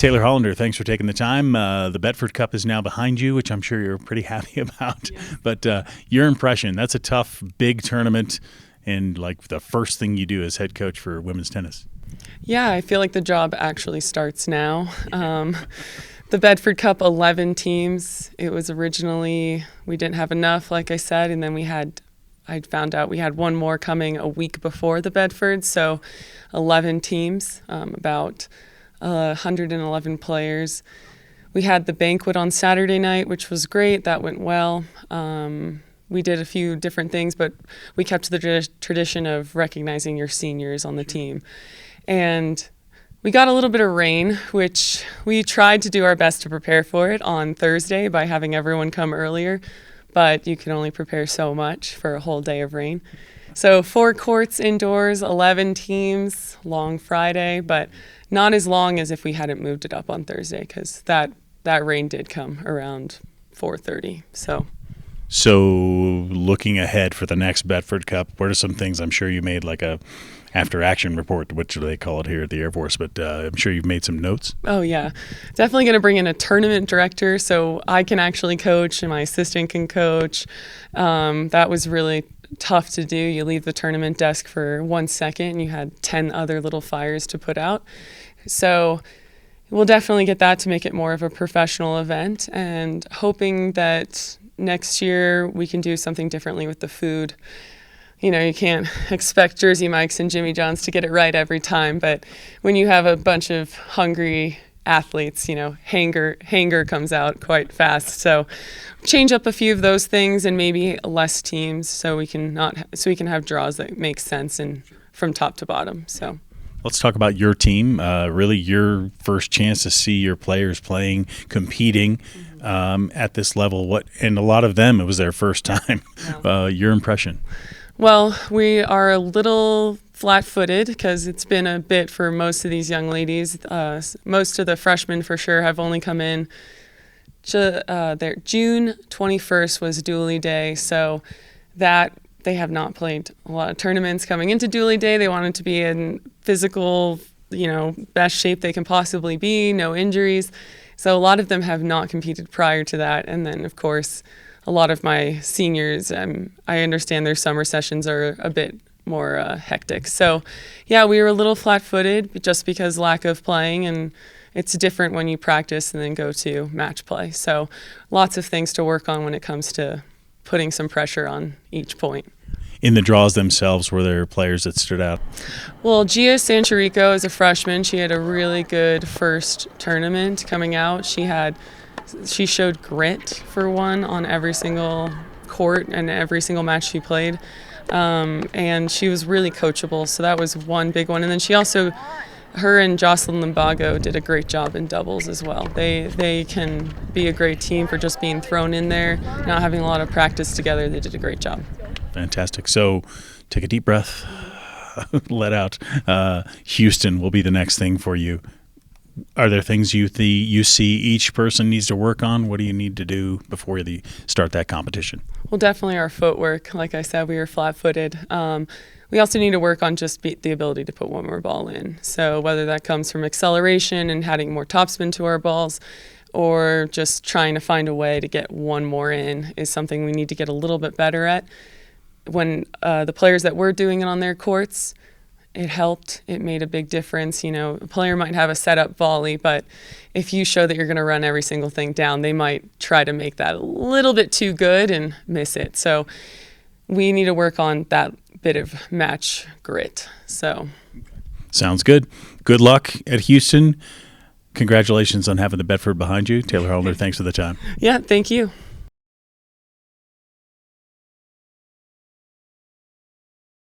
Taylor Hollander, thanks for taking the time. The Bedford Cup is now behind you, which I'm sure you're pretty happy about. Yes. But your impression, that's a tough, big tournament, and like the first thing you do as head coach for women's tennis. Yeah, I feel like the job actually starts now. The Bedford Cup, 11 teams. It was originally, we didn't have enough, like I said, and then I found out we had one more coming a week before the Bedford, so 11 teams, about 111 players. We had the banquet on Saturday night, which was great. That went well. We did a few different things, but we kept the tradition of recognizing your seniors on the team. And we got a little bit of rain, which we tried to do our best to prepare for it on Thursday by having everyone come earlier, but you can only prepare so much for a whole day of rain. So 4 courts indoors, 11 teams, long Friday, but not as long as if we hadn't moved it up on Thursday, because that rain did come around 4:30. So looking ahead for the next Bedford Cup, what are some things? I'm sure you made like a after-action report, which they call it here at the Air Force, but I'm sure you've made some notes. Oh, yeah. Definitely going to bring in a tournament director so I can actually coach and my assistant can coach. That was really tough to do. You leave the tournament desk for 1 second and you had 10 other little fires to put out. So we'll definitely get that to make it more of a professional event, and hoping that next year we can do something differently with the food. You know, you can't expect Jersey Mike's and Jimmy John's to get it right every time, but when you have a bunch of hungry athletes, you know, hanger comes out quite fast. So change up a few of those things and maybe less teams so we can have draws that make sense and from top to bottom. So let's talk about your team. Really, your first chance to see your players playing, competing at this level. And a lot of them, it was their first time. Yeah. Your impression? Well, we are a little flat-footed because it's been a bit for most of these young ladies. Most of the freshmen, for sure, have only come in. Their June 21st was Dooley Day, so that they have not played a lot of tournaments coming into Dooley Day. They wanted to be in physical, best shape they can possibly be, no injuries. So a lot of them have not competed prior to that, and then, of course, a lot of my seniors, I understand their summer sessions are a bit more hectic. So, yeah, we were a little flat-footed just because lack of playing, and it's different when you practice and then go to match play. So lots of things to work on when it comes to putting some pressure on each point. In the draws themselves, were there players that stood out? Well, Gia Sancharico is a freshman. She had a really good first tournament coming out. She showed grit, for one, on every single court and every single match she played. And she was really coachable, so that was one big one. And then her and Jocelyn Limbago did a great job in doubles as well. They can be a great team for just being thrown in there, not having a lot of practice together. They did a great job. Fantastic. So take a deep breath, let out. Houston will be the next thing for you. Are there things you see each person needs to work on? What do you need to do before you start that competition? Well, definitely our footwork. Like I said, we were flat-footed. We also need to work on just the ability to put one more ball in. So whether that comes from acceleration and adding more topspin to our balls, or just trying to find a way to get one more in, is something we need to get a little bit better at. When the players that were doing it on their courts, it helped. It made a big difference. A player might have a setup volley, but if you show that you're going to run every single thing down, they might try to make that a little bit too good and miss it. So we need to work on that bit of match grit. So sounds good. Good luck at Houston. Congratulations on having the Bedford behind you. Taylor Hollander, thanks for the time. Yeah, thank you.